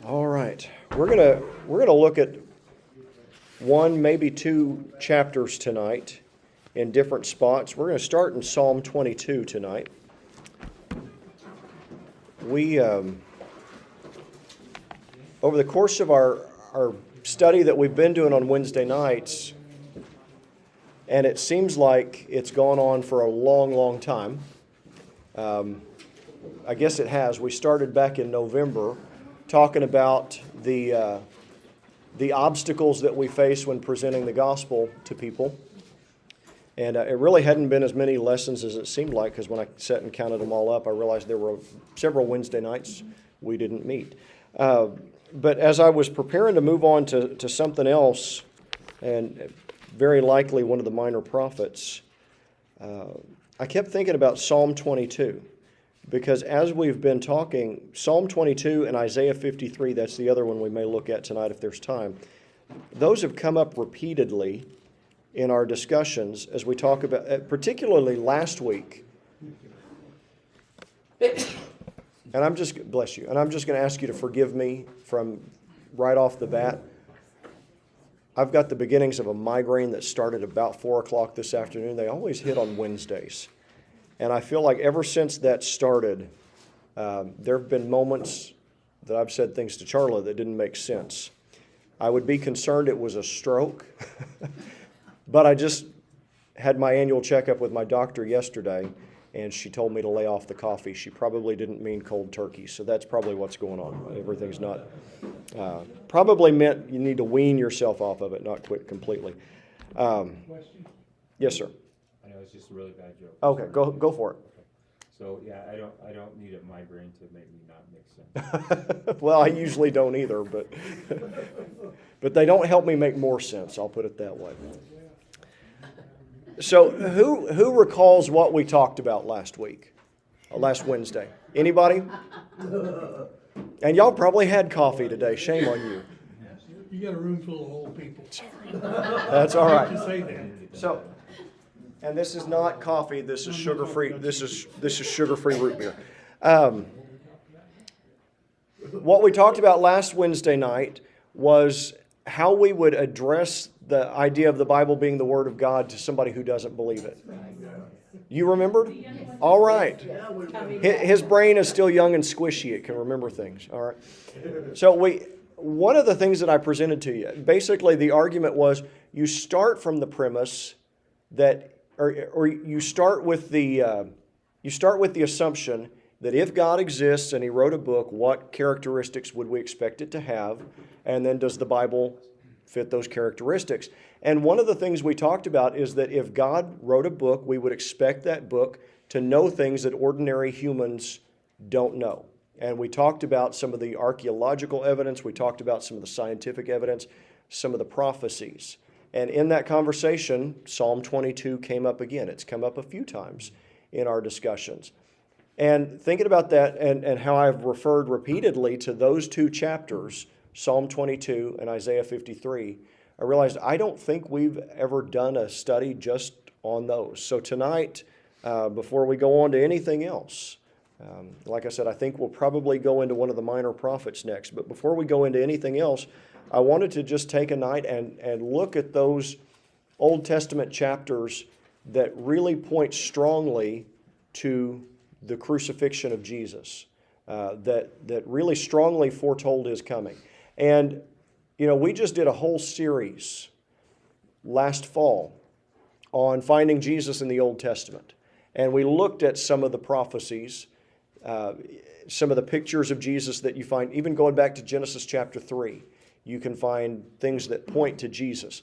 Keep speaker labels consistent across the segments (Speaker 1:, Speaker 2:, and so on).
Speaker 1: All right, we're gonna look at one, maybe two chapters tonight in different spots. We're going to start in Psalm 22 tonight. We over the course of our study that we've been doing on Wednesday nights, and it seems like it's gone on for a long, long time. I guess it has. We started back in November talking about the obstacles that we face when presenting the gospel to people. And it really hadn't been as many lessons as it seemed like, because when I sat and counted them all up, I realized there were several Wednesday nights we didn't meet. But as I was preparing to move on to something else, and very likely one of the minor prophets, I kept thinking about Psalm 22. Because as we've been talking, Psalm 22 and Isaiah 53, that's the other one we may look at tonight if there's time, those have come up repeatedly in our discussions as we talk about, particularly last week. And I'm just, bless you, and I'm just going to ask you to forgive me from right off the bat. I've got the beginnings of a migraine that started about 4 o'clock this afternoon. They always hit on Wednesdays. And I feel like ever since that started, there have been moments that I've said things to Charla that didn't make sense. I would be concerned it was a stroke, but I just had my annual checkup with my doctor yesterday, and she told me to lay off the coffee. She probably didn't mean cold turkey, so that's probably what's going on. Everything's not, probably meant you need to wean yourself off of it, not quit completely. Yes, sir.
Speaker 2: I know it's just a really bad joke.
Speaker 1: Okay, go for it.
Speaker 2: Okay. So yeah, I don't need a migraine to make me not make sense.
Speaker 1: Well, I usually don't either, but they don't help me make more sense. I'll put it that way. So who recalls what we talked about last week, last Wednesday? Anybody? And y'all probably had coffee today. Shame on you.
Speaker 3: You got a room full of old people.
Speaker 1: That's all right.
Speaker 3: To say that.
Speaker 1: So. And this is not coffee. This is sugar-free. This is sugar-free root beer. What we talked about last Wednesday night was how we would address the idea of the Bible being the Word of God to somebody who doesn't believe it. You remembered? All right. His brain is still young and squishy. It can remember things. All right. So one of the things that I presented to you, basically the argument was you start from the premise that. Or you start with the assumption that if God exists and He wrote a book, what characteristics would we expect it to have? And then does the Bible fit those characteristics? And one of the things we talked about is that if God wrote a book, we would expect that book to know things that ordinary humans don't know. And we talked about some of the archaeological evidence, we talked about some of the scientific evidence, some of the prophecies. And in that conversation, Psalm 22 came up again. It's come up a few times in our discussions. And thinking about that and how I've referred repeatedly to those two chapters, Psalm 22 and Isaiah 53, I realized I don't think we've ever done a study just on those. So tonight, before we go on to anything else, like I said, I think we'll probably go into one of the minor prophets next. But before we go into anything else, I wanted to just take a night and look at those Old Testament chapters that really point strongly to the crucifixion of Jesus, that really strongly foretold His coming. And, we just did a whole series last fall on finding Jesus in the Old Testament. And we looked at some of the prophecies, some of the pictures of Jesus that you find, even going back to Genesis chapter 3. You can find things that point to Jesus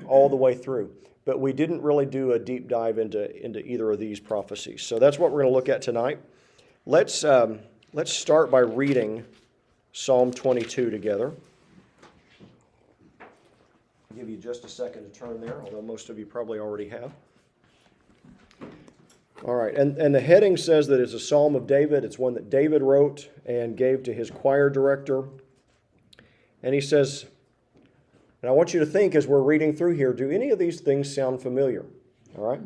Speaker 1: all the way through. But we didn't really do a deep dive into either of these prophecies. So that's what we're going to look at tonight. Let's start by reading Psalm 22 together. I'll give you just a second to turn there, although most of you probably already have. All right, and the heading says that it's a Psalm of David. It's one that David wrote and gave to his choir director. And he says, and I want you to think as we're reading through here, do any of these things sound familiar? All right?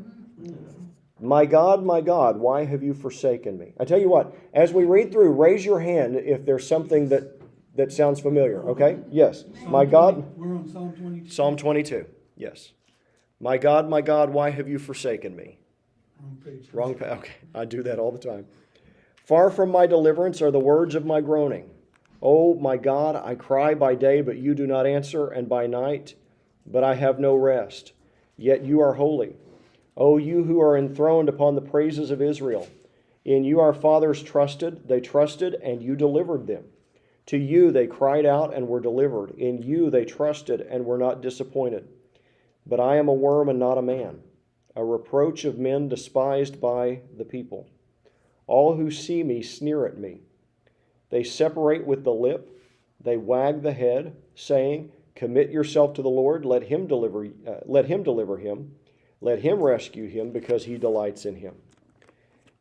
Speaker 1: My God, why have you forsaken me? I tell you what, as we read through, raise your hand if there's something that that sounds familiar? Okay, yes. My God,
Speaker 3: We're on Psalm 22.
Speaker 1: Psalm 22, yes. My God, why have you forsaken me?
Speaker 3: Wrong page.
Speaker 1: Wrong, okay, I do that all the time. Far from my deliverance are the words of my groaning. Oh, my God, I cry by day, but you do not answer, and by night, but I have no rest. Yet you are holy. O you who are enthroned upon the praises of Israel. In you our fathers trusted, they trusted, and you delivered them. To you they cried out and were delivered. In you they trusted and were not disappointed. But I am a worm and not a man, a reproach of men despised by the people. All who see me sneer at me. They separate with the lip, they wag the head, saying, Commit yourself to the Lord, let him deliver him, let him rescue him, because he delights in him.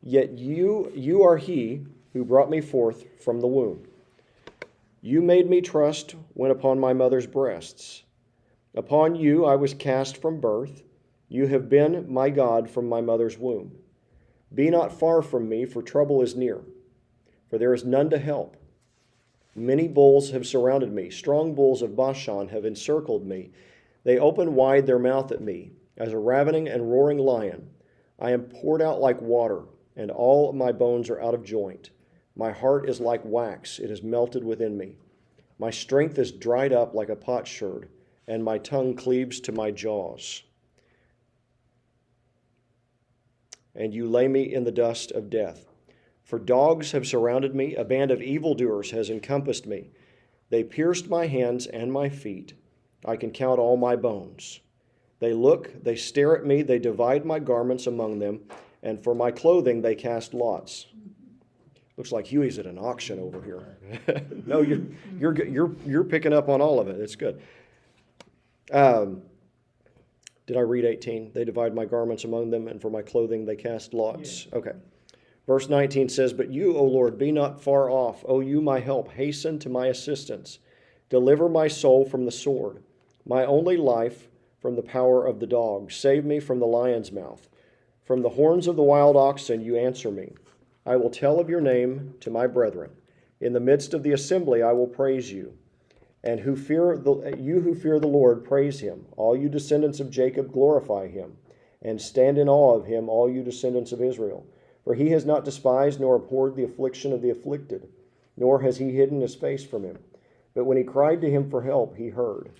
Speaker 1: Yet you are he who brought me forth from the womb. You made me trust when upon my mother's breasts. Upon you I was cast from birth. You have been my God from my mother's womb. Be not far from me, for trouble is near, for there is none to help. Many bulls have surrounded me. Strong bulls of Bashan have encircled me. They open wide their mouth at me, as a ravening and roaring lion. I am poured out like water, and all my bones are out of joint. My heart is like wax, it is melted within me. My strength is dried up like a potsherd, and my tongue cleaves to my jaws. And you lay me in the dust of death. For dogs have surrounded me, a band of evildoers has encompassed me. They pierced my hands and my feet. I can count all my bones. They look, they stare at me, they divide my garments among them, and for my clothing they cast lots. Looks like Huey's at an auction over here. No, you're picking up on all of it. It's good. Did I read 18? They divide my garments among them, and for my clothing they cast lots. Okay. Verse 19 says, But you, O Lord, be not far off. O you, my help, hasten to my assistance. Deliver my soul from the sword, my only life from the power of the dog. Save me from the lion's mouth. From the horns of the wild oxen you answer me. I will tell of your name to my brethren. In the midst of the assembly I will praise you. And you who fear the Lord, praise him. All you descendants of Jacob, glorify him. And stand in awe of him, all you descendants of Israel. For he has not despised nor abhorred the affliction of the afflicted, nor has he hidden his face from him. But when he cried to him for help, he heard.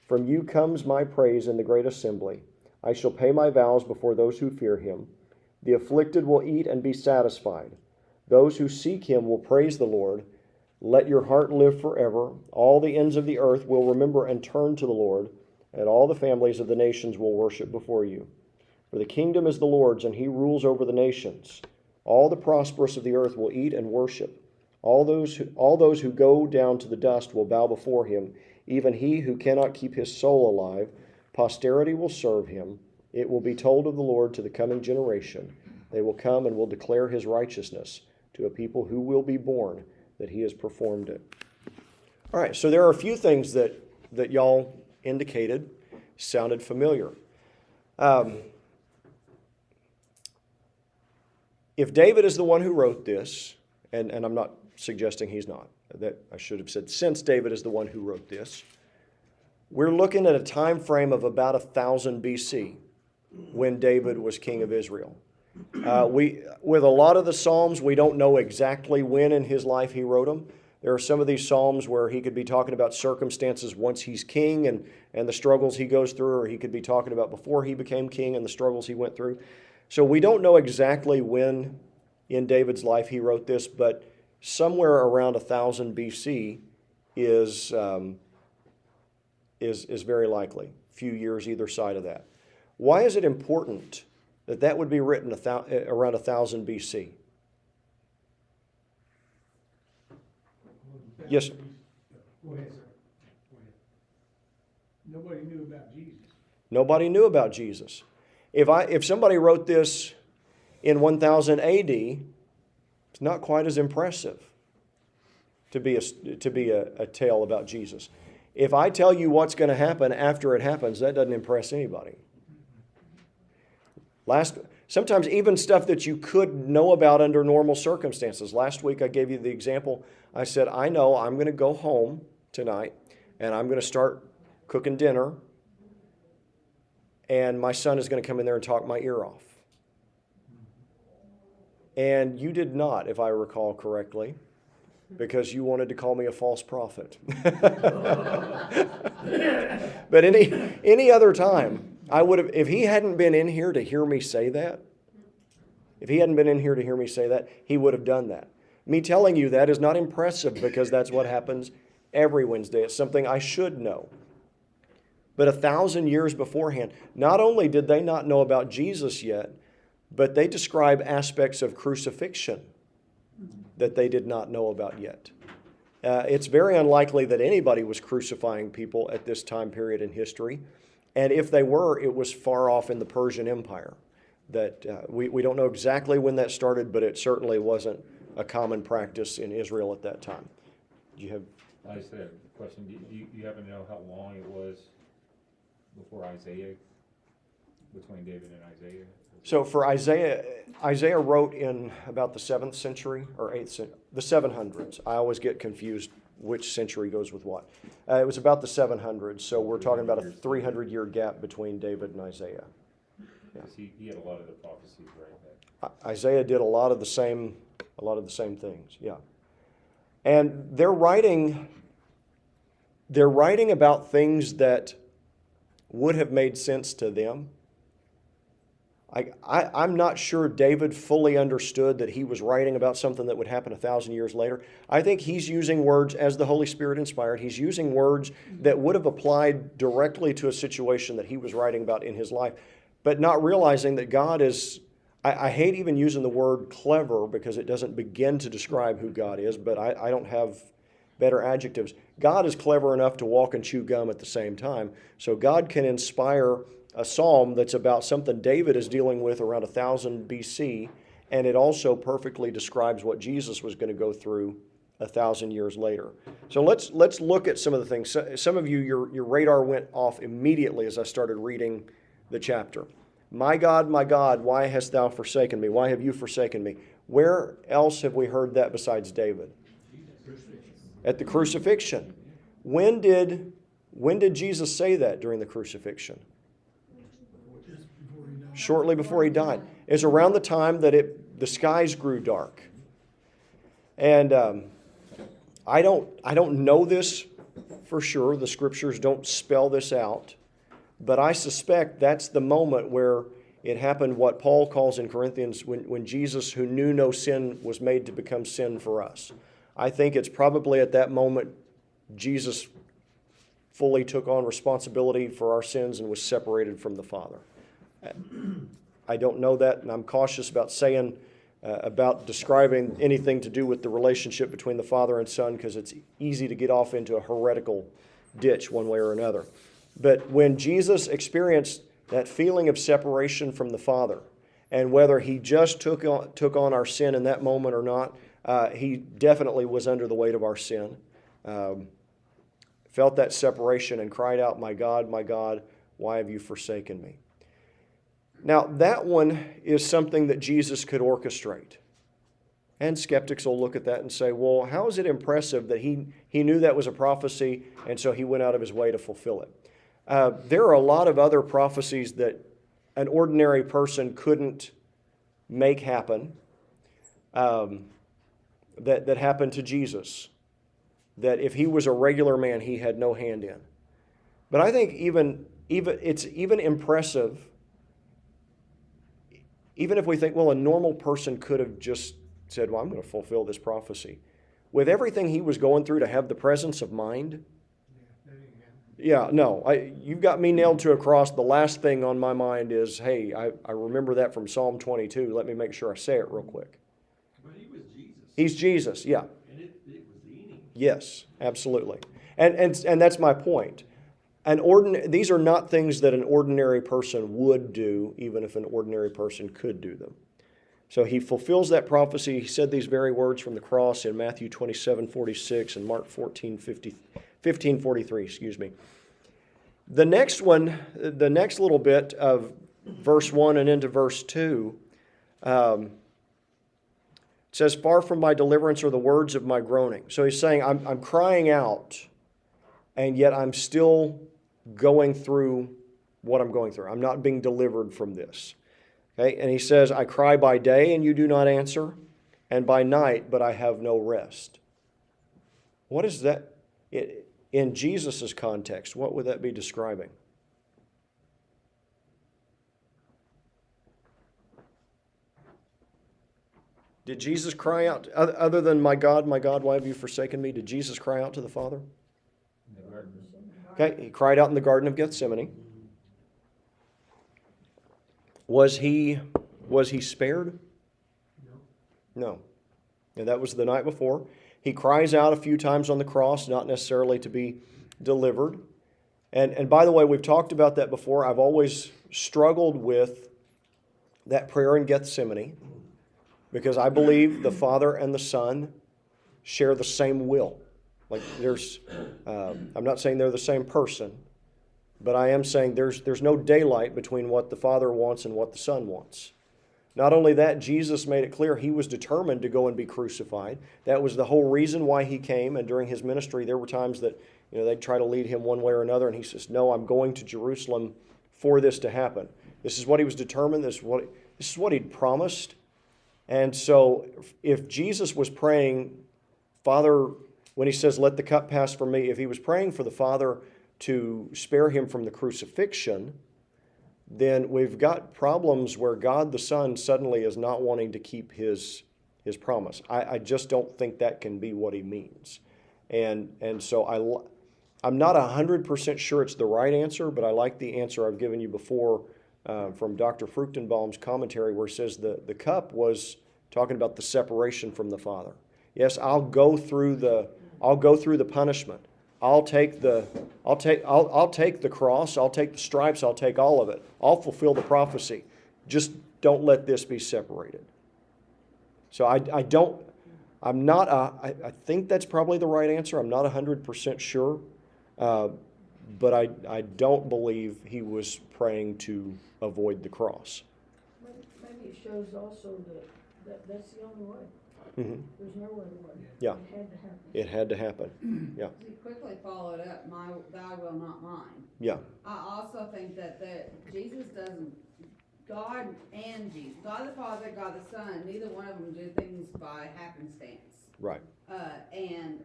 Speaker 1: From you comes my praise in the great assembly. I shall pay my vows before those who fear him. The afflicted will eat and be satisfied. Those who seek him will praise the Lord. Let your heart live forever. All the ends of the earth will remember and turn to the Lord, and all the families of the nations will worship before you. For the kingdom is the Lord's, and he rules over the nations. All the prosperous of the earth will eat and worship. All those who go down to the dust will bow before him, even he who cannot keep his soul alive. Posterity will serve him. It will be told of the Lord to the coming generation. They will come and will declare his righteousness to a people who will be born, that he has performed it. All right, so there are a few things that y'all indicated sounded familiar. If David is the one who wrote this, and I'm not suggesting he's not, that I should have said since David is the one who wrote this, we're looking at a time frame of about 1000 BC when David was king of Israel. With a lot of the Psalms, we don't know exactly when in his life he wrote them. There are some of these Psalms where he could be talking about circumstances once he's king and the struggles he goes through, or he could be talking about before he became king and the struggles he went through. So we don't know exactly when in David's life he wrote this, but somewhere around 1000 BC is very likely, a few years either side of that. Why is it important that would be written around 1000 BC? Yes.
Speaker 3: Go ahead, sir. Go ahead. Nobody knew about Jesus.
Speaker 1: Nobody knew about Jesus. If somebody wrote this in 1000 AD, it's not quite as impressive to be a tale about Jesus. If I tell you what's going to happen after it happens, that doesn't impress anybody. Sometimes even stuff that you could know about under normal circumstances. Last week I gave you the example. I said, I know I'm going to go home tonight, and I'm going to start cooking dinner, and my son is going to come in there and talk my ear off. And you did not, if I recall correctly, because you wanted to call me a false prophet. But any other time, I would have, if he hadn't been in here to hear me say that, he would have done that. Me telling you that is not impressive because that's what happens every Wednesday. It's something I should know. But 1,000 years beforehand, not only did they not know about Jesus yet, but they describe aspects of crucifixion that they did not know about yet. It's very unlikely that anybody was crucifying people at this time period in history. And if they were, it was far off in the Persian Empire. That we don't know exactly when that started, but it certainly wasn't a common practice in Israel at that time. Do you have?
Speaker 2: I just had a question. Do you happen to know how long it was before Isaiah, between David and Isaiah?
Speaker 1: So for Isaiah wrote in about the 7th century or 8th century, the 700s. I always get confused which century goes with what. It was about the 700s, so we're talking about a 300-year gap between David and Isaiah.
Speaker 2: Yeah. He had a lot of the prophecies, right?
Speaker 1: Isaiah did a lot of the same things, yeah. And they're writing about things that would have made sense to them. I'm not sure David fully understood that he was writing about something that would happen 1,000 years later. I think he's using words, as the Holy Spirit inspired, he's using words that would have applied directly to a situation that he was writing about in his life, but not realizing that God is, I hate even using the word clever because it doesn't begin to describe who God is, but I don't have better adjectives. God is clever enough to walk and chew gum at the same time, so God can inspire a psalm that's about something David is dealing with around 1000 BC, and it also perfectly describes what Jesus was going to go through 1,000 years later. So let's look at some of the things. Some of you, your radar went off immediately as I started reading the chapter. My God, why hast thou forsaken me? Why have you forsaken me? Where else have we heard that besides David? At the crucifixion. When did Jesus say that during the crucifixion? Shortly before he died. It's around the time that the skies grew dark. And I don't know this for sure. The scriptures don't spell this out. But I suspect that's the moment where it happened, what Paul calls in Corinthians, when Jesus, who knew no sin, was made to become sin for us. I think it's probably at that moment Jesus fully took on responsibility for our sins and was separated from the Father. I don't know that, and I'm cautious about saying, about describing anything to do with the relationship between the Father and Son, because it's easy to get off into a heretical ditch one way or another. But when Jesus experienced that feeling of separation from the Father, and whether he just took on our sin in that moment or not, he definitely was under the weight of our sin, felt that separation and cried out, my God, why have you forsaken me? Now, that one is something that Jesus could orchestrate. And skeptics will look at that and say, well, how is it impressive that he knew that was a prophecy, and so he went out of his way to fulfill it? There are a lot of other prophecies that an ordinary person couldn't make happen, that happened to Jesus, that if he was a regular man, he had no hand in. But I think even it's even impressive, even if we think, well, a normal person could have just said, well, I'm going to fulfill this prophecy. With everything he was going through, to have the presence of mind. Yeah, no, you've got me nailed to a cross. The last thing on my mind is, hey, I remember that from Psalm 22. Let me make sure I say it real quick.
Speaker 4: But he was Jesus.
Speaker 1: He's Jesus, yeah.
Speaker 4: And it was eating.
Speaker 1: Yes, absolutely. And that's my point. These are not things that an ordinary person would do, even if an ordinary person could do them. So he fulfills that prophecy. He said these very words from the cross in Matthew 27:46 and Mark 15:43. The next one, the next little bit of verse 1 and into verse 2, It says, far from my deliverance are the words of my groaning. So he's saying, I'm crying out, and yet I'm still going through what I'm going through. I'm not being delivered from this. Okay? And he says, I cry by day, and you do not answer, and by night, but I have no rest. What is that? In Jesus' context, what would that be describing? Did Jesus cry out, other than my God, why have you forsaken me? Did Jesus cry out to the Father?
Speaker 2: In the garden.
Speaker 1: Okay, he cried out in the Garden of Gethsemane. Was he spared? No. And that was the night before. He cries out a few times on the cross, not necessarily to be delivered. And by the way, we've talked about that before. I've always struggled with that prayer in Gethsemane because I believe the Father and the Son share the same will. Like I'm not saying they're the same person, but I am saying there's no daylight between what the Father wants and what the Son wants. Not only that, Jesus made it clear he was determined to go and be crucified. That was the whole reason why he came, and during his ministry there were times that they'd try to lead him one way or another, and he says, no, I'm going to Jerusalem for this to happen. This is what he was determined, this is what he'd promised. And so if Jesus was praying, Father, when he says, let the cup pass from me, if he was praying for the Father to spare him from the crucifixion, then we've got problems where God the Son suddenly is not wanting to keep his promise. I just don't think that can be what he means. And so I'm not 100% sure it's the right answer, but I like the answer I've given you before from Dr. Fruchtenbaum's commentary where it says the cup was talking about the separation from the Father. Yes, I'll go through the punishment. I'll take the cross, I'll take the stripes, I'll take all of it. I'll fulfill the prophecy. Just don't let this be separated. So I think that's probably the right answer. I'm not 100% sure. But I don't believe he was praying to avoid the cross.
Speaker 5: Maybe it shows also that that's the only way.
Speaker 1: Mm-hmm.
Speaker 5: There's no other way.
Speaker 1: Yeah.
Speaker 5: It had to happen.
Speaker 1: It had to happen. Yeah.
Speaker 6: He quickly followed up, thy will, not mine.
Speaker 1: Yeah.
Speaker 6: I also think that Jesus doesn't, God and Jesus, God the Father, God the Son, neither one of them do things by happenstance.
Speaker 1: Right.
Speaker 6: And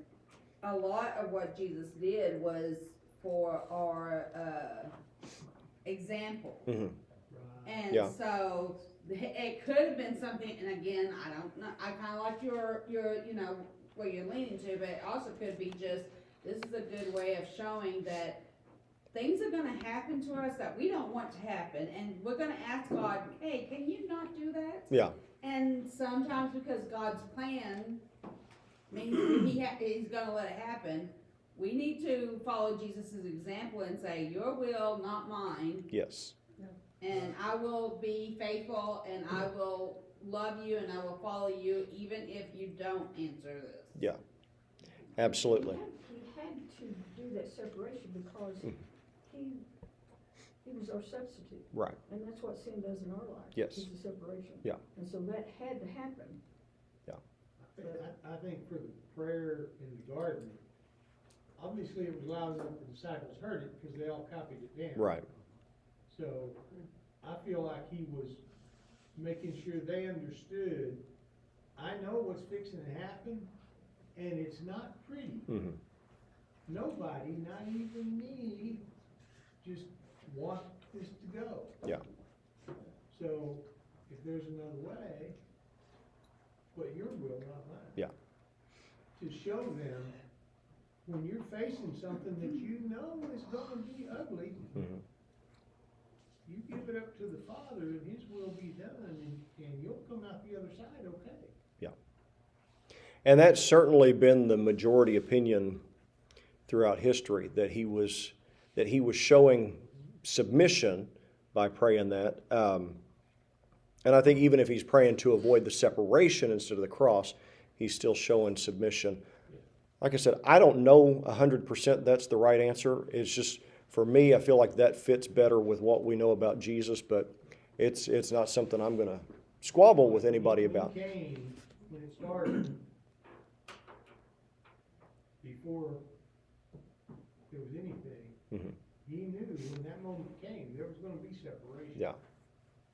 Speaker 6: a lot of what Jesus did was for our example.
Speaker 1: Mm-hmm.
Speaker 6: And
Speaker 1: Yeah.
Speaker 6: so it could have been something, and again, I don't know, I kind of like your where you're leaning to, but it also could be just, this is a good way of showing that things are going to happen to us that we don't want to happen, and we're going to ask God, hey, can you not do that?
Speaker 1: Yeah.
Speaker 6: And sometimes because God's plan means he's going to let it happen, we need to follow Jesus' example and say, your will, not mine.
Speaker 1: Yes.
Speaker 6: And I will be faithful, and I will love you, and I will follow you, even if you don't answer this.
Speaker 1: Yeah. Absolutely.
Speaker 5: He had to do that separation because he was our substitute.
Speaker 1: Right.
Speaker 5: And that's what sin does in our life.
Speaker 1: Yes.
Speaker 5: Is the separation.
Speaker 1: Yeah.
Speaker 5: And so that had to happen.
Speaker 1: Yeah.
Speaker 3: I think for the prayer in the garden, obviously it was loud enough the disciples heard it because they all copied it down.
Speaker 1: Right.
Speaker 3: So I feel like he was making sure they understood, I know what's fixing to happen, and it's not pretty.
Speaker 1: Mm-hmm.
Speaker 3: Nobody, not even me, just want this to go.
Speaker 1: Yeah.
Speaker 3: So if there's another way, but your will, not mine.
Speaker 1: Yeah.
Speaker 3: To show them, when you're facing something that you know is gonna be ugly,
Speaker 1: Mm-hmm.
Speaker 3: you give it up to the Father and his will be done, and you'll come out the other side okay.
Speaker 1: Yeah. And that's certainly been the majority opinion throughout history, that he was showing submission by praying that. And I think even if he's praying to avoid the separation instead of the cross, he's still showing submission. Like I said, I don't know 100% that's the right answer. It's just, for me, I feel like that fits better with what we know about Jesus, but it's not something I'm going to squabble with anybody about.
Speaker 3: When when it started, before there was anything,
Speaker 1: Mhm.
Speaker 3: he knew when that moment came, there was gonna be separation.
Speaker 1: Yeah.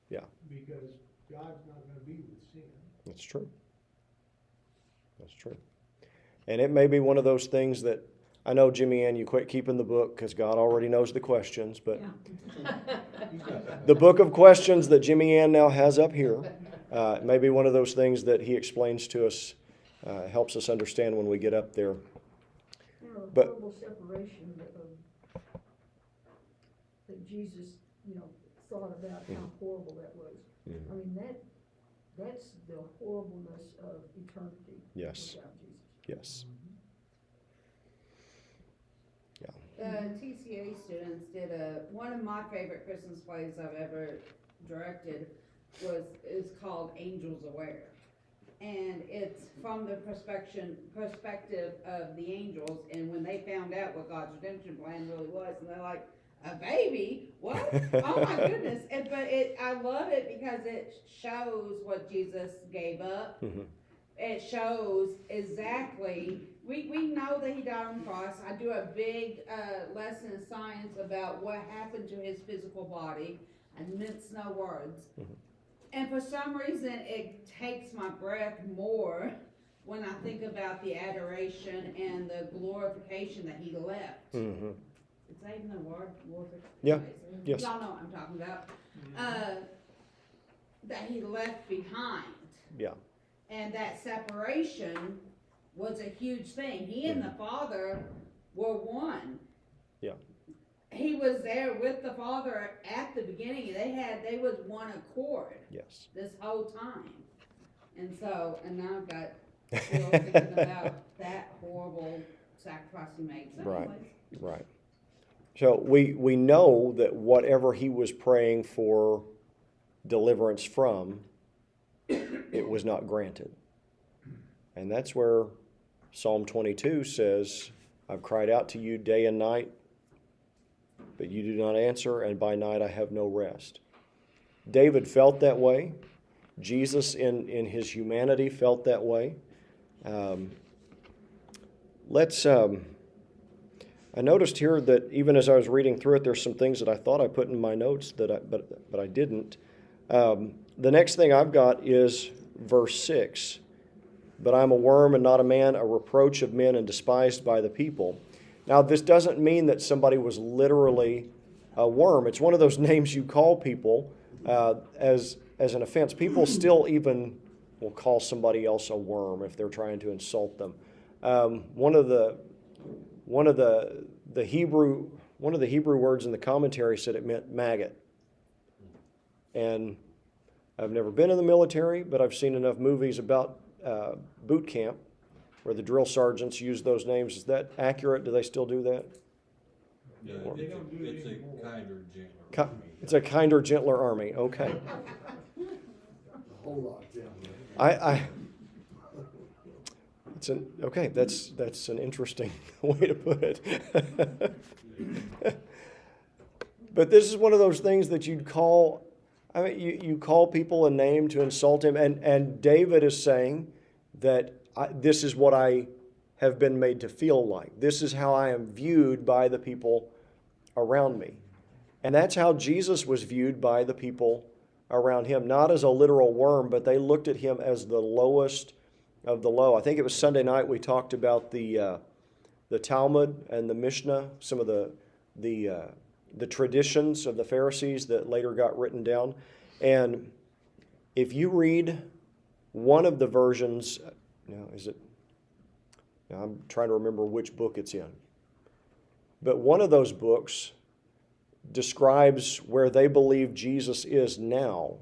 Speaker 1: Yeah.
Speaker 3: Because God's not gonna be with sin.
Speaker 1: That's true. That's true. And it may be one of those things that, I know, Jimmy Ann, you quit keeping the book because God already knows the questions, but the book of questions that Jimmy Ann now has up here may be one of those things that he explains to us, helps us understand when we get up there.
Speaker 5: You know, a
Speaker 1: But-
Speaker 5: horrible separation that Jesus, thought about how horrible that was. I mean, that's the horribleness of eternity.
Speaker 1: Yes.
Speaker 5: Without Jesus.
Speaker 1: Yes.
Speaker 6: The TCA students did one of my favorite Christmas plays I've ever directed is called Angels Aware. And it's from the perspective of the angels, and when they found out what God's redemption plan really was, and they're like, a baby? What? Oh my goodness. I love it because it shows what Jesus gave up.
Speaker 1: Mhm.
Speaker 6: It shows exactly, we know that he died on the cross. I do a big lesson in science about what happened to his physical body. I mince no words.
Speaker 1: Mhm.
Speaker 6: And for some reason, it takes my breath more when I think about the adoration and the glorification that he left.
Speaker 1: Mhm.
Speaker 6: Is that even a word?
Speaker 1: Yeah.
Speaker 6: Anyways,
Speaker 1: Yes.
Speaker 6: y'all know what I'm talking about. That he left behind.
Speaker 1: Yeah.
Speaker 6: And that separation was a huge thing. He and the Father were one.
Speaker 1: Yeah.
Speaker 6: He was there with the Father at the beginning. They was one accord
Speaker 1: Yes.
Speaker 6: this whole time. And now I've got still thinking about that horrible sacrifice he made. So
Speaker 1: Right.
Speaker 6: anyways.
Speaker 1: Right. So we know that whatever he was praying for deliverance from, it was not granted. And that's where Psalm 22 says, I've cried out to you day and night, but you do not answer, and by night I have no rest. David felt that way. Jesus in his humanity felt that way. I noticed here that even as I was reading through it, there's some things that I thought I put in my notes but I didn't. The next thing I've got is verse 6. But I'm a worm and not a man, a reproach of men and despised by the people. Now, this doesn't mean that somebody was literally a worm. It's one of those names you call people as an offense. People still even will call somebody else a worm if they're trying to insult them. One of the Hebrew words in the commentary said it meant maggot. And I've never been in the military, but I've seen enough movies about boot camp where the drill sergeants use those names. Is that accurate? Do they still do that?
Speaker 4: Yeah,
Speaker 1: Or-
Speaker 3: They don't do it
Speaker 4: it's
Speaker 3: anymore.
Speaker 4: a kinder, gentler.
Speaker 1: It's a kinder, gentler army. Okay.
Speaker 7: A whole lot, yeah.
Speaker 1: That's an interesting way to put it. But this is one of those things that you'd call, you call people a name to insult him, and David is saying that this is what I have been made to feel like. This is how I am viewed by the people around me. And that's how Jesus was viewed by the people around him, not as a literal worm, but they looked at him as the lowest of the low. I think it was Sunday night we talked about the Talmud and the Mishnah, some of the traditions of the Pharisees that later got written down. And if you read one of the versions, I'm trying to remember which book it's in, but one of those books describes where they believe Jesus is now,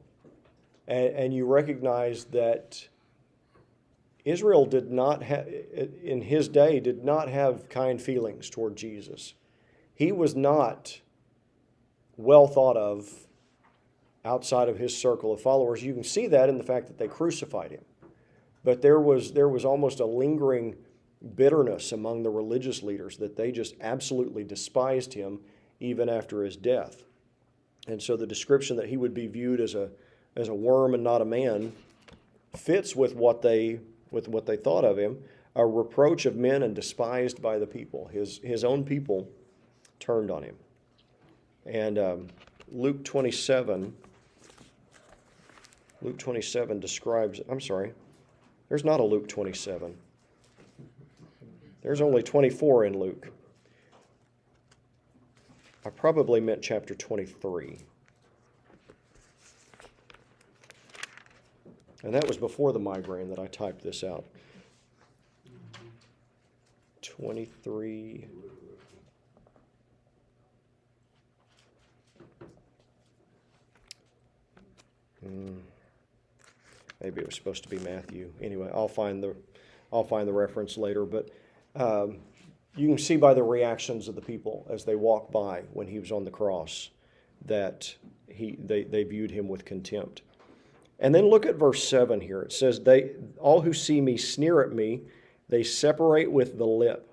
Speaker 1: and you recognize that Israel did not have, in his day, did not have kind feelings toward Jesus. He was not well thought of outside of his circle of followers. You can see that in the fact that they crucified him. But there was almost a lingering bitterness among the religious leaders that they just absolutely despised him even after his death. And so the description that he would be viewed as a worm and not a man fits with what they thought of him. A reproach of men and despised by the people. His own people turned on him. And Luke 27 describes, I'm sorry, there's not a Luke 27. There's only 24 in Luke. I probably meant chapter 23. And that was before the migraine that I typed this out. 23. Maybe it was supposed to be Matthew. Anyway, I'll find the reference later. But you can see by the reactions of the people as they walked by when he was on the cross that they viewed him with contempt. And then look at verse 7 here. It says, all who see me sneer at me, they separate with the lip.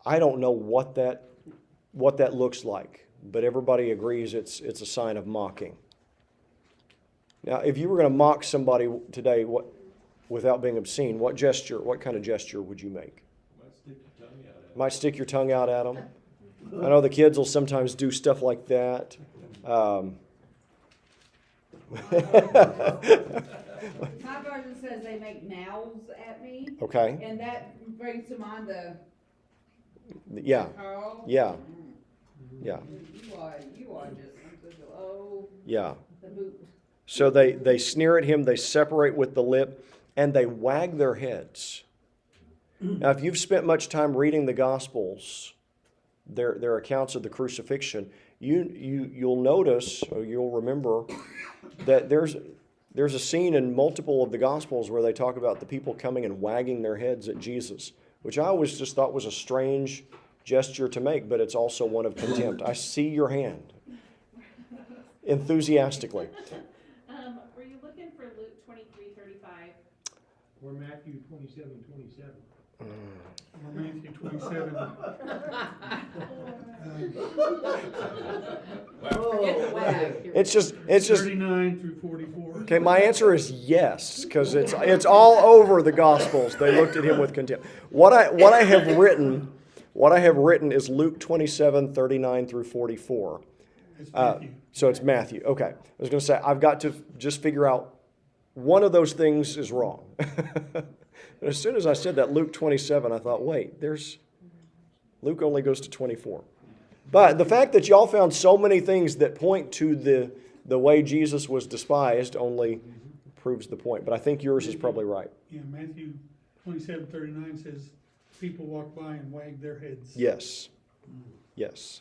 Speaker 1: I don't know what that looks like, but everybody agrees it's a sign of mocking. Now, if you were going to mock somebody today, without being obscene, what kind of gesture would you make?
Speaker 4: Might stick your tongue out at 'em.
Speaker 1: Might stick your tongue out at them. I know the kids will sometimes do stuff like that.
Speaker 6: My version says they make mouths at me,
Speaker 1: Okay.
Speaker 6: and that brings to mind the
Speaker 1: Yeah.
Speaker 6: curl.
Speaker 1: Yeah. Yeah.
Speaker 6: You are just, oh,
Speaker 1: Yeah.
Speaker 6: the boot.
Speaker 1: So they sneer at him, they separate with the lip, and they wag their heads. Now, if you've spent much time reading the Gospels, their accounts of the crucifixion, you'll notice, or you'll remember, that there's a scene in multiple of the Gospels where they talk about the people coming and wagging their heads at Jesus, which I always just thought was a strange gesture to make, but it's also one of contempt. I see your hand. Enthusiastically.
Speaker 8: Were you looking for Luke 23:35?
Speaker 3: Or Matthew 27:27.
Speaker 9: Or Matthew 27.
Speaker 6: Forget the wag.
Speaker 1: It's just
Speaker 9: 39 through 44.
Speaker 1: okay. My answer is yes, because it's all over the Gospels. They looked at him with contempt. What I have written is Luke 27:39 through 44.
Speaker 9: It's Matthew.
Speaker 1: So it's Matthew. Okay, I was going to say I've got to just figure out one of those things is wrong. But as soon as I said that Luke 27, I thought, wait, Luke only goes to 24. But the fact that y'all found so many things that point to the way Jesus was despised only proves the point. But I think yours is probably right.
Speaker 9: Yeah, Matthew 27:39 says, people walk by and wag their heads.
Speaker 1: Yes. Yes.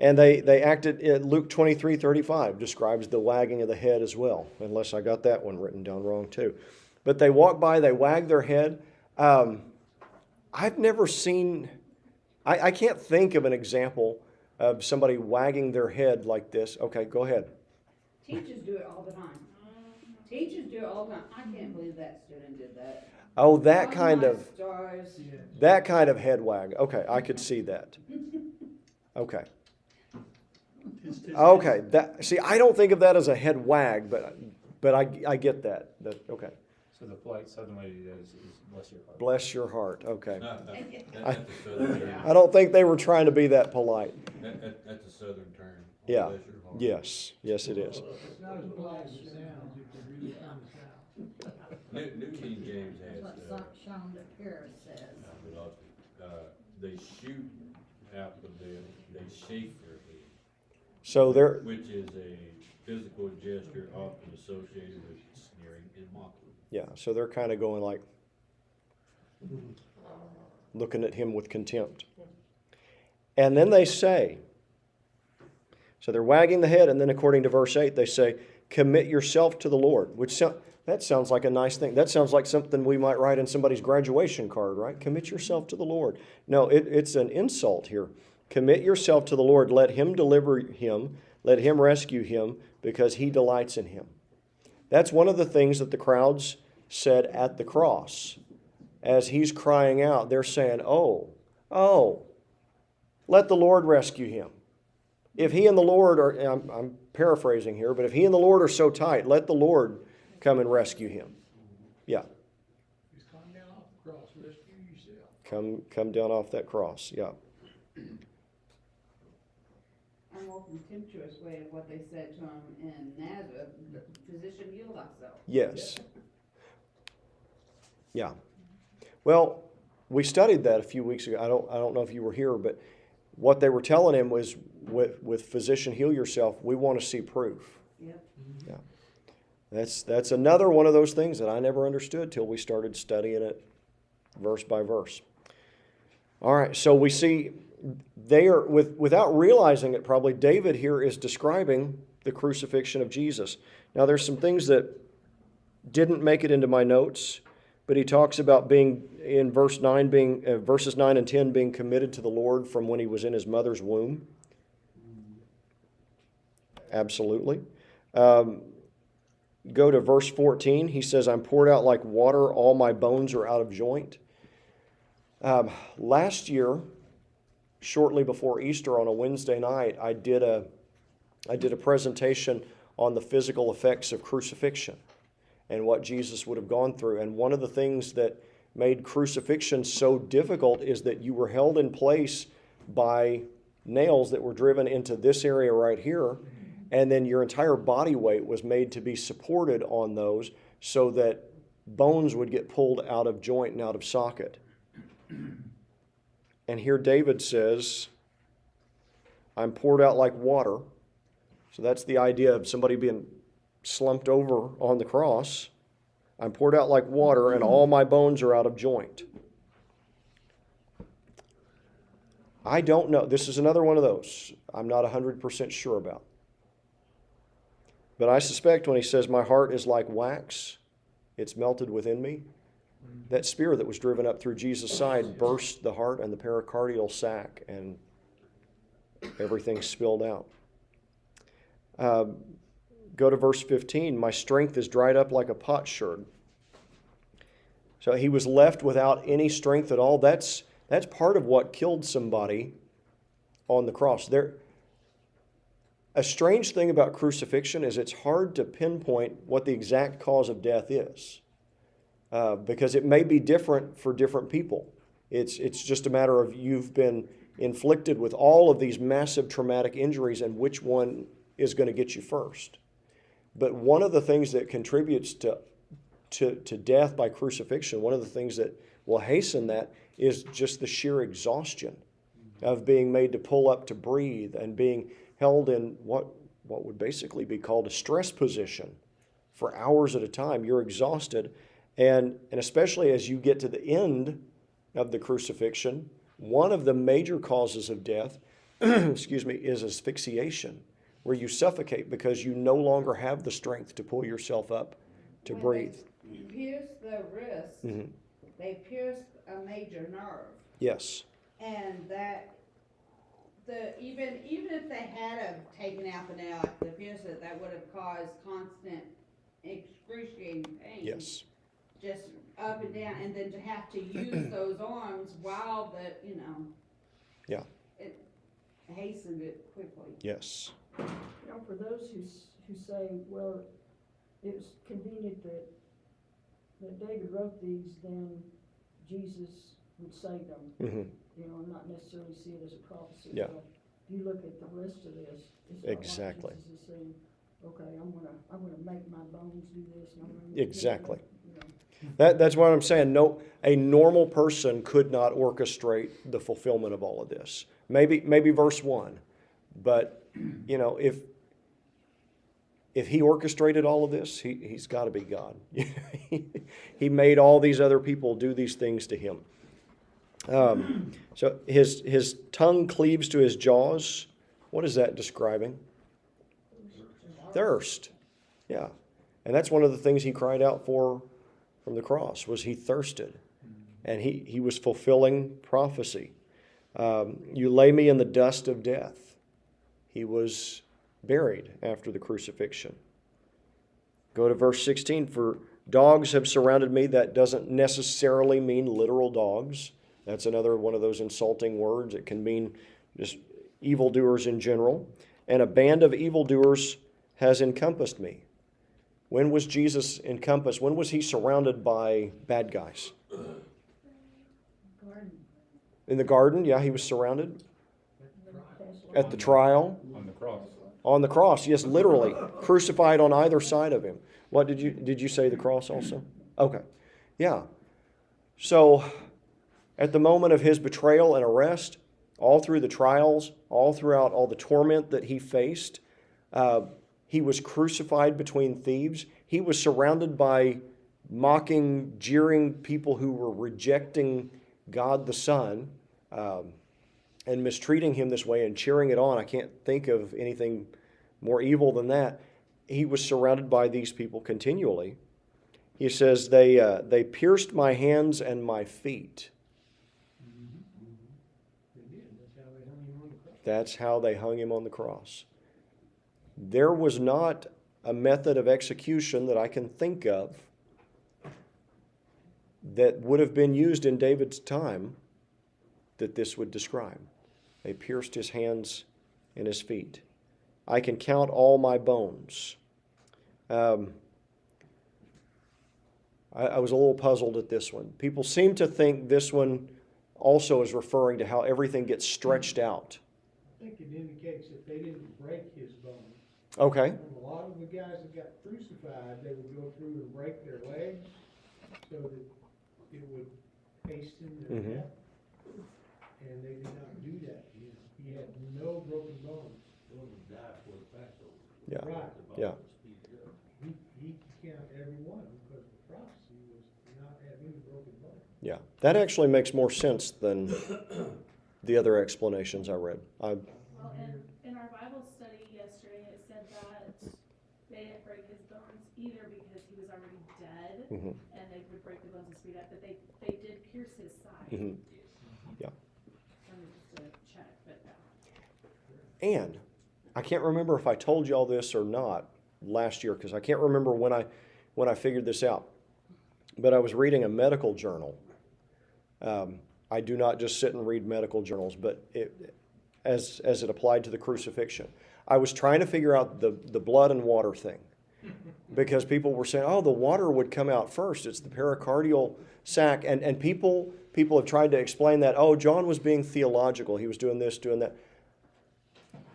Speaker 1: And they acted, Luke 23:35 describes the wagging of the head as well, unless I got that one written down wrong too. But they walk by, they wag their head. I've never seen, I can't think of an example of somebody wagging their head like this. Okay, go ahead.
Speaker 6: Teachers do it all the time. Teachers do it all the time. I can't believe that student did that.
Speaker 1: Oh, that
Speaker 6: Oh,
Speaker 1: kind
Speaker 6: my
Speaker 1: of
Speaker 6: stars.
Speaker 1: that kind of head wag. Okay, I could see that. Okay. Okay. See, I don't think of that as a head wag, but I get that. Okay.
Speaker 2: So the polite Southern way to do that is bless your heart.
Speaker 1: Bless your heart. Okay.
Speaker 4: At the southern turn.
Speaker 1: I don't think they were trying to be that polite.
Speaker 4: At the southern turn.
Speaker 1: Yeah.
Speaker 4: Bless your heart.
Speaker 1: Yes. Yes, it is.
Speaker 3: It's not as polite as it sounds if you really come south.
Speaker 4: New King James has,
Speaker 5: What Sean Paris says.
Speaker 4: they shoot out the bed, they shake their head,
Speaker 1: So they're
Speaker 4: which is a physical gesture often associated with sneering and mocking.
Speaker 1: yeah. So they're kind of going like looking at him with contempt. And then they say, so they're wagging the head, and then according to verse 8, they say, commit yourself to the Lord, that sounds like a nice thing. That sounds like something we might write in somebody's graduation card, right? Commit yourself to the Lord. No, it's an insult here. Commit yourself to the Lord. Let him deliver him. Let him rescue him because he delights in him. That's one of the things that the crowds said at the cross. As he's crying out, they're saying, oh, let the Lord rescue him. if he and the Lord are, and I'm paraphrasing here, but if he and the Lord are so tight, let the Lord come and rescue him. Yeah,
Speaker 3: Just climb down off the cross, rescue yourself.
Speaker 1: come down off that cross. Yeah,
Speaker 6: A more contemptuous way of what they said to him in NASB, physician, heal thyself.
Speaker 1: yes. Yeah. Well, we studied that a few weeks ago. I don't know if you were here, but what they were telling him was, with physician, heal yourself, we want to see proof.
Speaker 6: Yep.
Speaker 1: Yeah. That's another one of those things that I never understood till we started studying it verse by verse. All right, so we see they are, without realizing it probably, David here is describing the crucifixion of Jesus. Now there's some things that didn't make it into my notes, but he talks about being, in verses 9 and 10, being committed to the Lord from when he was in his mother's womb. Absolutely. Go to verse 14. He says, I'm poured out like water. All my bones are out of joint. Last year, shortly before Easter on a Wednesday night, I did a presentation on the physical effects of crucifixion and what Jesus would have gone through. And one of the things that made crucifixion so difficult is that you were held in place by nails that were driven into this area right here, and then your entire body weight was made to be supported on those so that bones would get pulled out of joint and out of socket. And here David says, I'm poured out like water. So that's the idea of somebody being slumped over on the cross. I'm poured out like water, and all my bones are out of joint. I don't know. This is another one of those I'm not 100% sure about. But I suspect when he says, my heart is like wax, it's melted within me, that spear that was driven up through Jesus' side burst the heart and the pericardial sac, and everything spilled out. Go to verse 15. My strength is dried up like a potsherd. So he was left without any strength at all. That's part of what killed somebody on the cross. A strange thing about crucifixion is it's hard to pinpoint what the exact cause of death is, because it may be different for different people. It's just a matter of you've been inflicted with all of these massive traumatic injuries, and which one is going to get you first. But one of the things that contributes to death by crucifixion, one of the things that will hasten that, is just the sheer exhaustion of being made to pull up to breathe and being held in what would basically be called a stress position for hours at a time. You're exhausted, and especially as you get to the end of the crucifixion, one of the major causes of death is asphyxiation, where you suffocate because you no longer have the strength to pull yourself up to breathe.
Speaker 6: They pierce the wrist, they pierce a major nerve.
Speaker 1: Yes.
Speaker 6: And that, even if they had have taken out the nail after they pierced it, that would have caused constant excruciating pain.
Speaker 1: Yes.
Speaker 6: Just up and down, and then to have to use those arms while
Speaker 1: Yeah.
Speaker 6: it hastened it quickly.
Speaker 1: Yes.
Speaker 5: You know, for those who say, well, it was convenient that David wrote these, then Jesus would say them.
Speaker 1: Mm-hmm.
Speaker 5: You know, and not necessarily see it as a prophecy.
Speaker 1: Yeah.
Speaker 5: But if you look at the rest of this, it's not
Speaker 1: Exactly.
Speaker 5: like Jesus is saying, okay, I'm gonna make my bones do this, and I'm gonna
Speaker 1: Exactly.
Speaker 5: you know.
Speaker 1: That's what I'm saying. No, a normal person could not orchestrate the fulfillment of all of this. Maybe verse 1, but if he orchestrated all of this, he's got to be God. He made all these other people do these things to him. So his tongue cleaves to his jaws. What is that describing? Thirst. Yeah. And that's one of the things he cried out for from the cross, was he thirsted. And he was fulfilling prophecy. You lay me in the dust of death. He was buried after the crucifixion. Go to verse 16. For dogs have surrounded me. That doesn't necessarily mean literal dogs. That's another one of those insulting words. It can mean just evildoers in general. and a band of evildoers has encompassed me. When was Jesus encompassed? When was he surrounded by bad guys?
Speaker 5: Garden.
Speaker 1: In the garden, yeah, he was surrounded. At the trial.
Speaker 2: On the cross.
Speaker 1: On the cross, yes, literally. Crucified on either side of him. What did you say the cross also? Okay. Yeah. So, at the moment of his betrayal and arrest, all through the trials, all throughout all the torment that he faced, he was crucified between thieves. He was surrounded by mocking, jeering people who were rejecting God the Son and mistreating him this way and cheering it on. I can't think of anything more evil than that. He was surrounded by these people continually. He says, they pierced my hands and my feet.
Speaker 3: They did, that's how they hung him on the cross.
Speaker 1: That's how they hung him on the cross. There was not a method of execution that I can think of that would have been used in David's time that this would describe. They pierced his hands and his feet. I can count all my bones. I was a little puzzled at this one. People seem to think this one also is referring to how everything gets stretched out.
Speaker 3: I think it indicates that they didn't break his bones.
Speaker 1: Okay.
Speaker 3: And a lot of the guys that got crucified, they would go through and break their legs so that it would hasten their
Speaker 1: Mhm.
Speaker 3: death. And they did not do that. He had no broken bones.
Speaker 1: Yeah.
Speaker 3: Right.
Speaker 1: Yeah.
Speaker 3: He could count every one because the prophecy was not have any broken bones.
Speaker 1: Yeah. That actually makes more sense than the other explanations I read.
Speaker 8: Well, in our Bible study yesterday, it said that they didn't break his bones either because he was already dead,
Speaker 1: Mhm.
Speaker 8: and they would break the bones and speed up, but they did pierce his side.
Speaker 1: Mhm. Yeah.
Speaker 8: Let me just check, but no.
Speaker 1: And I can't remember if I told you all this or not last year because I can't remember when I figured this out. But I was reading a medical journal. I do not just sit and read medical journals, but as it applied to the crucifixion. I was trying to figure out the blood and water thing because people were saying, oh, the water would come out first. It's the pericardial sac. And people have tried to explain that, oh, John was being theological. He was doing this, doing that.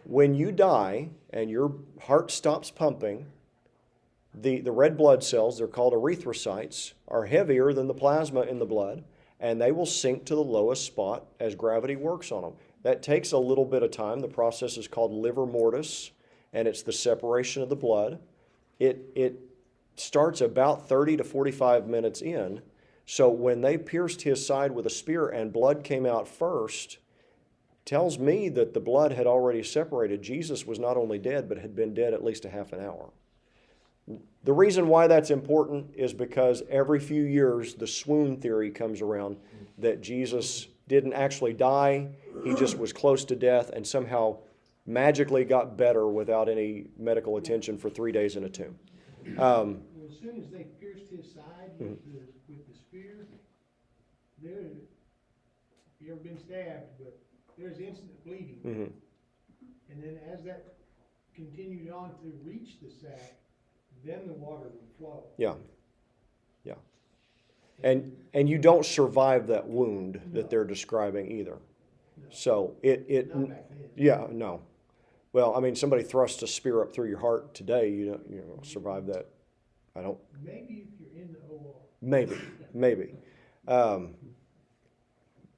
Speaker 1: When you die and your heart stops pumping, the red blood cells, they're called erythrocytes, are heavier than the plasma in the blood, and they will sink to the lowest spot as gravity works on them. That takes a little bit of time. The process is called livor mortis, and it's the separation of the blood. It starts about 30 to 45 minutes in. So when they pierced his side with a spear and blood came out first, tells me that the blood had already separated. Jesus was not only dead, but had been dead at least a half an hour. The reason why that's important is because every few years the swoon theory comes around that Jesus didn't actually die, he just was close to death and somehow magically got better without any medical attention for 3 days in a tomb.
Speaker 3: Well, as soon as they pierced his side with the spear, if you ever been stabbed, but there's instant bleeding.
Speaker 1: Mhm.
Speaker 3: And then as that continued on to reach the sac, then the water would flow.
Speaker 1: Yeah. Yeah. And you don't survive that wound that they're describing either. So
Speaker 3: Not back then.
Speaker 1: yeah, no. Well, I mean, somebody thrusts a spear up through your heart today, you don't survive that. I don't.
Speaker 3: Maybe if you're in the OR.
Speaker 1: Maybe.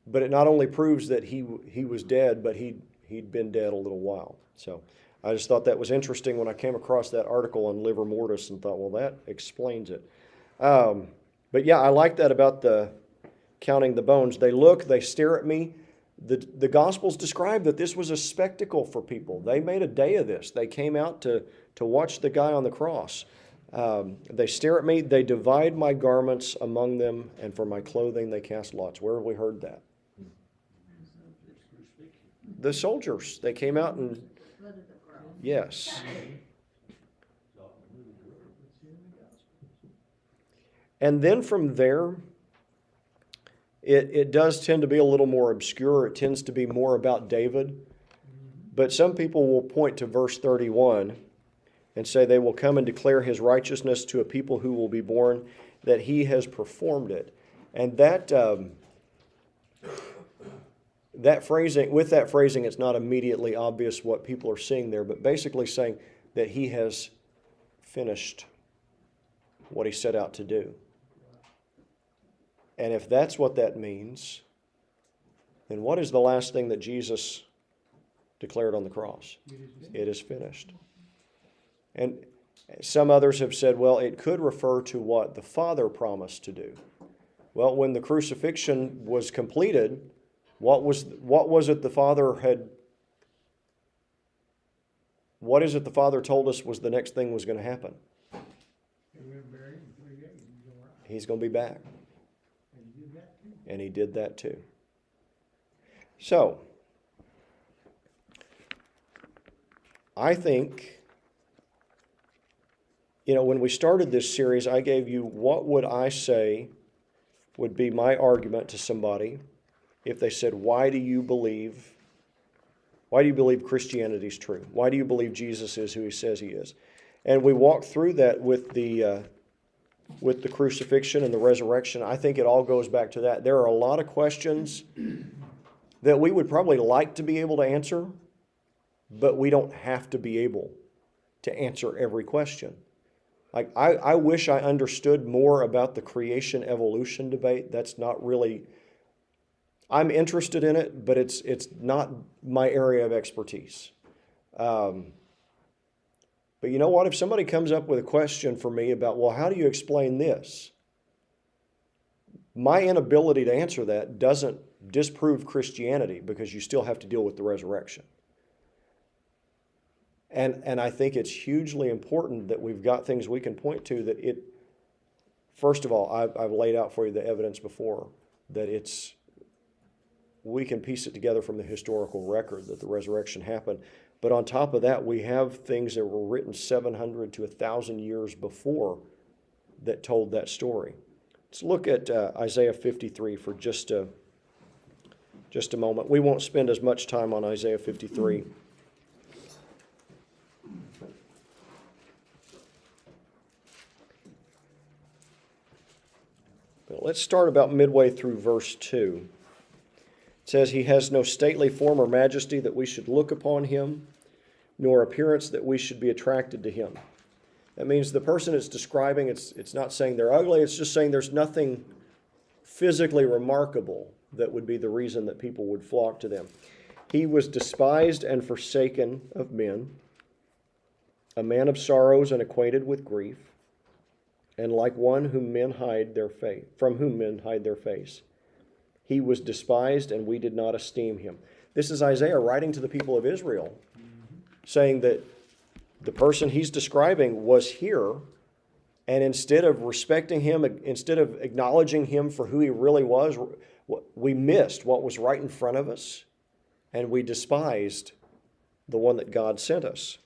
Speaker 1: But it not only proves that he was dead, but he'd been dead a little while. So I just thought that was interesting when I came across that article on livor mortis and thought, well, that explains it. But yeah, I like that about the counting the bones. They stare at me. The Gospels describe that this was a spectacle for people. They made a day of this. They came out to watch the guy on the cross. They stare at me. They divide my garments among them, and for my clothing they cast lots. Where have we heard that? The soldiers. They came out and yes. And then from there, it does tend to be a little more obscure. It tends to be more about David. But some people will point to verse 31 and say they will come and declare his righteousness to a people who will be born, that he has performed it. And that phrasing, with that phrasing, it's not immediately obvious what people are seeing there, but basically saying that he has finished what he set out to do. And if that's what that means, then what is the last thing that Jesus declared on the cross? It is finished. And some others have said, well, it could refer to what the Father promised to do. Well, when the crucifixion was completed, what is it the Father told us was the next thing was going to happen? He's going to be back. And he did that too. So, I think, when we started this series, I gave you what would I say would be my argument to somebody if they said, why do you believe Christianity is true? Why do you believe Jesus is who he says he is? And we walked through that with the crucifixion and the resurrection. I think it all goes back to that. There are a lot of questions that we would probably like to be able to answer, but we don't have to be able to answer every question. Like, I wish I understood more about the creation-evolution debate. That's not really... I'm interested in it, but it's not my area of expertise. But you know what? If somebody comes up with a question for me about, well, how do you explain this? My inability to answer that doesn't disprove Christianity, because you still have to deal with the resurrection. And I think it's hugely important that we've got things we can point to that it, first of all, I've laid out for you the evidence before, that we can piece it together from the historical record that the resurrection happened. But on top of that, we have things that were written 700 to 1,000 years before that told that story. Let's look at Isaiah 53 for just a moment. We won't spend as much time on Isaiah 53. But let's start about midway through verse 2. It says, he has no stately form or majesty that we should look upon him, nor appearance that we should be attracted to him. That means the person it's describing, it's not saying they're ugly, it's just saying there's nothing physically remarkable that would be the reason that people would flock to them. He was despised and forsaken of men, a man of sorrows and acquainted with grief, and like one whom men hide their face, from whom men hide their face. He was despised, and we did not esteem him. This is Isaiah writing to the people of Israel, saying that the person he's describing was here, and instead of respecting him, instead of acknowledging him for who he really was, we missed what was right in front of us, and we despised the one that God sent us.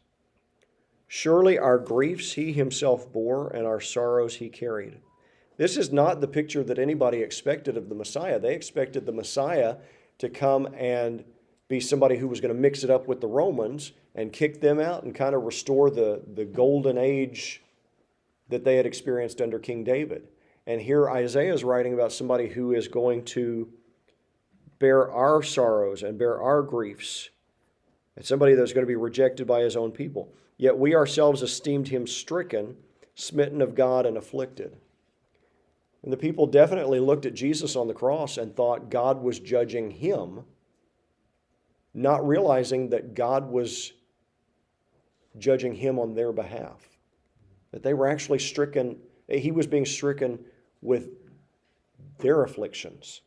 Speaker 1: Surely our griefs he himself bore, and our sorrows he carried. This is not the picture that anybody expected of the Messiah. They expected the Messiah to come and be somebody who was going to mix it up with the Romans and kick them out and kind of restore the golden age that they had experienced under King David. And here Isaiah is writing about somebody who is going to bear our sorrows and bear our griefs, and somebody that's going to be rejected by his own people. Yet we ourselves esteemed him stricken, smitten of God, and afflicted. And the people definitely looked at Jesus on the cross and thought God was judging him, not realizing that God was judging him on their behalf. That they were actually stricken, he was being stricken with their afflictions.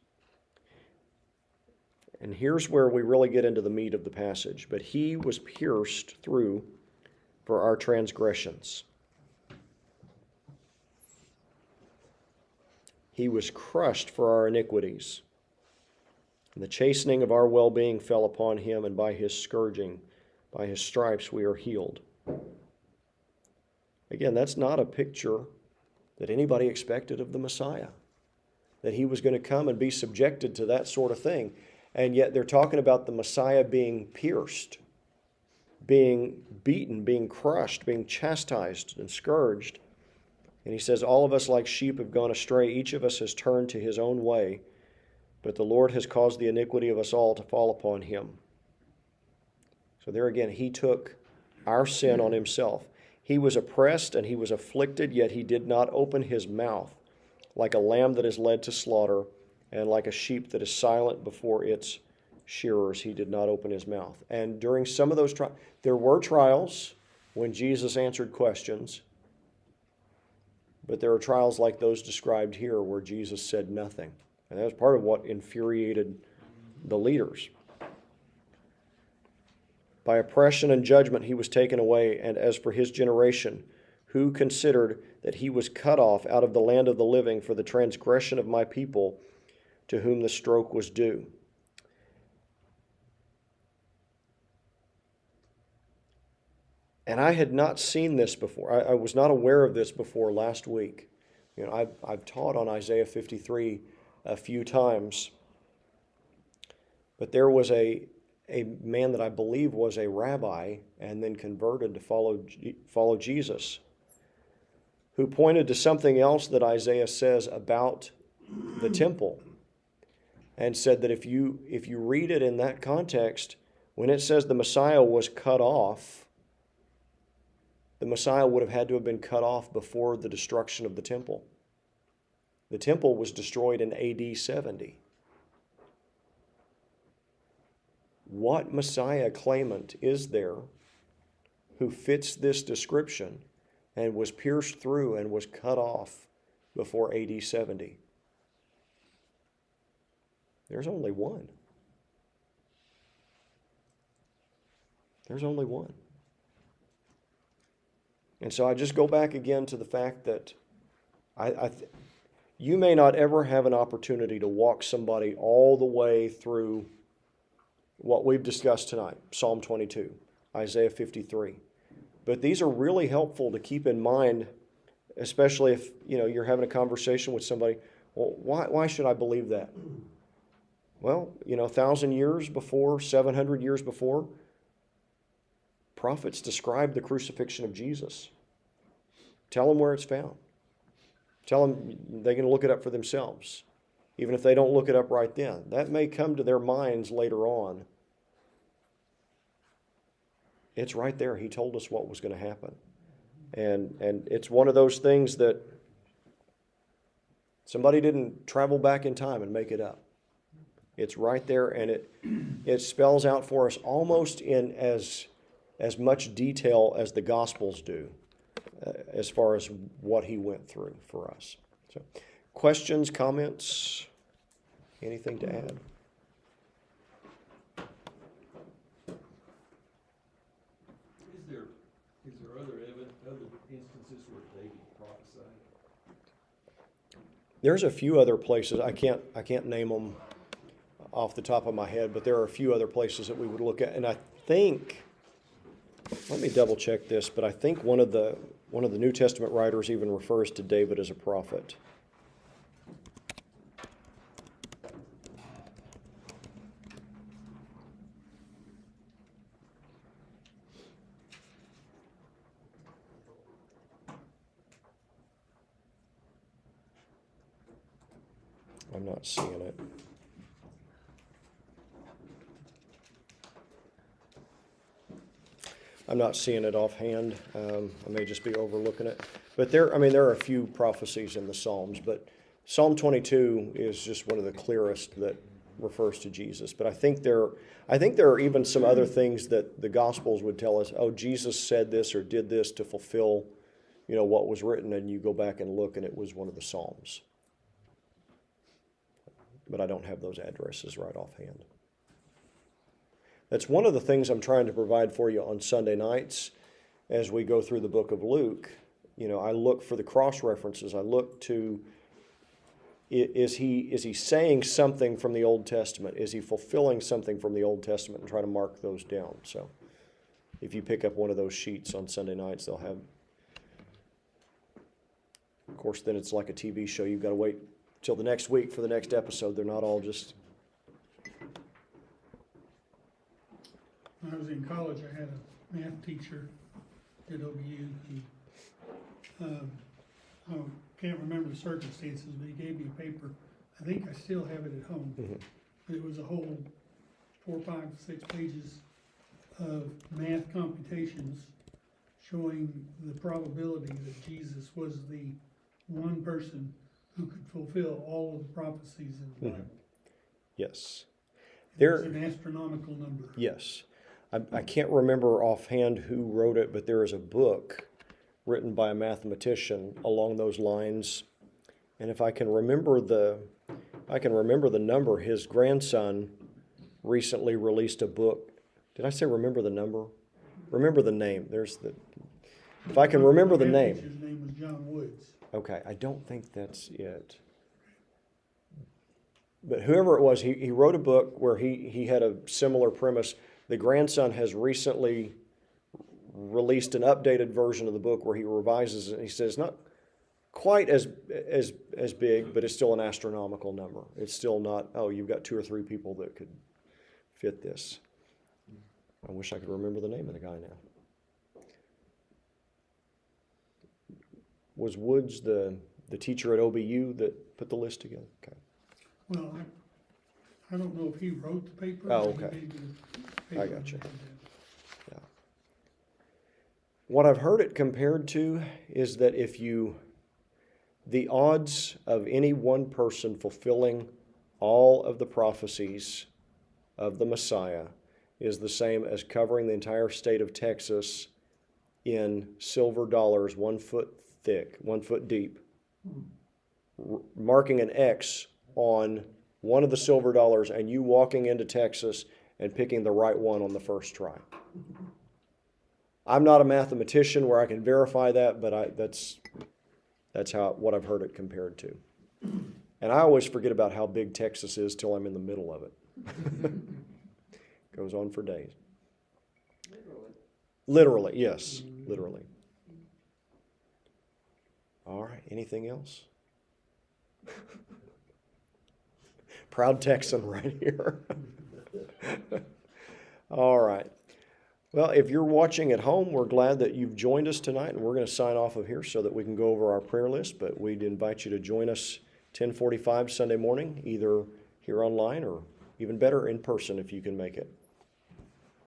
Speaker 1: And here's where we really get into the meat of the passage. But he was pierced through for our transgressions. He was crushed for our iniquities. And the chastening of our well-being fell upon him, and by his scourging, by his stripes, we are healed. Again, that's not a picture that anybody expected of the Messiah, that he was going to come and be subjected to that sort of thing. And yet they're talking about the Messiah being pierced being beaten, being crushed, being chastised and scourged. And he says, all of us like sheep have gone astray. Each of us has turned to his own way. But the Lord has caused the iniquity of us all to fall upon him. So there again, he took our sin on himself. He was oppressed and he was afflicted, yet he did not open his mouth. Like a lamb that is led to slaughter, and like a sheep that is silent before its shearers, he did not open his mouth. And during some of those trials, there were trials when Jesus answered questions, but there are trials like those described here where Jesus said nothing. And that was part of what infuriated the leaders. By oppression and judgment he was taken away, and as for his generation, who considered that he was cut off out of the land of the living for the transgression of my people, to whom the stroke was due. And I had not seen this before. I was not aware of this before last week. You know, I've taught on Isaiah 53 a few times. But there was a man that I believe was a rabbi and then converted to follow Jesus, who pointed to something else that Isaiah says about the temple, and said that if you read it in that context, when it says the Messiah was cut off, the Messiah would have had to have been cut off before the destruction of the temple. The temple was destroyed in AD 70. What Messiah claimant is there who fits this description and was pierced through and was cut off before AD 70? There's only one. There's only one. And so I just go back again to the fact that you may not ever have an opportunity to walk somebody all the way through what we've discussed tonight, Psalm 22, Isaiah 53. But these are really helpful to keep in mind, especially if you're having a conversation with somebody. Well, why should I believe that? Well, 1,000 years before, 700 years before, prophets described the crucifixion of Jesus. Tell them where it's found. Tell them they can look it up for themselves, even if they don't look it up right then. That may come to their minds later on. It's right there. He told us what was going to happen. And it's one of those things that somebody didn't travel back in time and make it up. It's right there, and it spells out for us almost in as much detail as the Gospels do, as far as what he went through for us. So, questions, comments, anything to add?
Speaker 10: Is there other instances where David prophesied?
Speaker 1: There's a few other places. I can't name them off the top of my head, but there are a few other places that we would look at. And I think, let me double check this, but I think one of the New Testament writers even refers to David as a prophet. I'm not seeing it. I'm not seeing it offhand. I may just be overlooking it. But there are a few prophecies in the Psalms, but Psalm 22 is just one of the clearest that refers to Jesus. But I think there are even some other things that the Gospels would tell us, oh, Jesus said this or did this to fulfill, what was written, and you go back and look, and it was one of the Psalms. But I don't have those addresses right offhand. That's one of the things I'm trying to provide for you on Sunday nights as we go through the book of Luke. I look for the cross references. I look to, is he saying something from the Old Testament? Is he fulfilling something from the Old Testament? And try to mark those down. So if you pick up one of those sheets on Sunday nights, they'll have, of course, then it's like a TV show. You've got to wait till the next week for the next episode. They're not all just...
Speaker 9: When I was in college, I had math teacher at OBU. He, I can't remember the circumstances, but he gave me a paper. I think I still have it at home.
Speaker 1: Mhm.
Speaker 9: But it was a whole 4, 5, 6 pages of math computations showing the probability that Jesus was the one person who could fulfill all of the prophecies in the Bible.
Speaker 1: Yes.
Speaker 9: It was an astronomical number.
Speaker 1: Yes. I can't remember offhand who wrote it, but there is a book written by a mathematician along those lines. And if I can remember the number, his grandson recently released a book. Did I say remember the number? Remember the name. If I can remember the
Speaker 9: math
Speaker 1: name.
Speaker 9: teacher's name was John Woods.
Speaker 1: Okay, I don't think that's it. But whoever it was, he wrote a book where he had a similar premise. The grandson has recently released an updated version of the book where he revises it. He says not quite as big, but it's still an astronomical number. It's still not, oh, you've got 2 or 3 people that could fit this. I wish I could remember the name of the guy now. Was Woods the teacher at OBU that put the list together? Okay.
Speaker 9: Well, I don't know if he wrote the paper.
Speaker 1: Oh,
Speaker 9: but he
Speaker 1: okay.
Speaker 9: gave me the
Speaker 1: I
Speaker 9: paper
Speaker 1: got you.
Speaker 9: and
Speaker 1: Yeah. What I've heard it compared to is that the odds of any one person fulfilling all of the prophecies of the Messiah is the same as covering the entire state of Texas in silver dollars 1 foot thick, 1 foot deep, marking an X on one of the silver dollars and you walking into Texas and picking the right one on the first try. I'm not a mathematician where I can verify that, but that's what I've heard it compared to. And I always forget about how big Texas is till I'm in the middle of it. Goes on for days. Literally, yes, literally. All right, anything else? Proud Texan right here. All right. Well, if you're watching at home, we're glad that you've joined us tonight, and we're going to sign off of here so that we can go over our prayer list, but we'd invite you to join us 10:45 Sunday morning, either here online or even better in person if you can make it.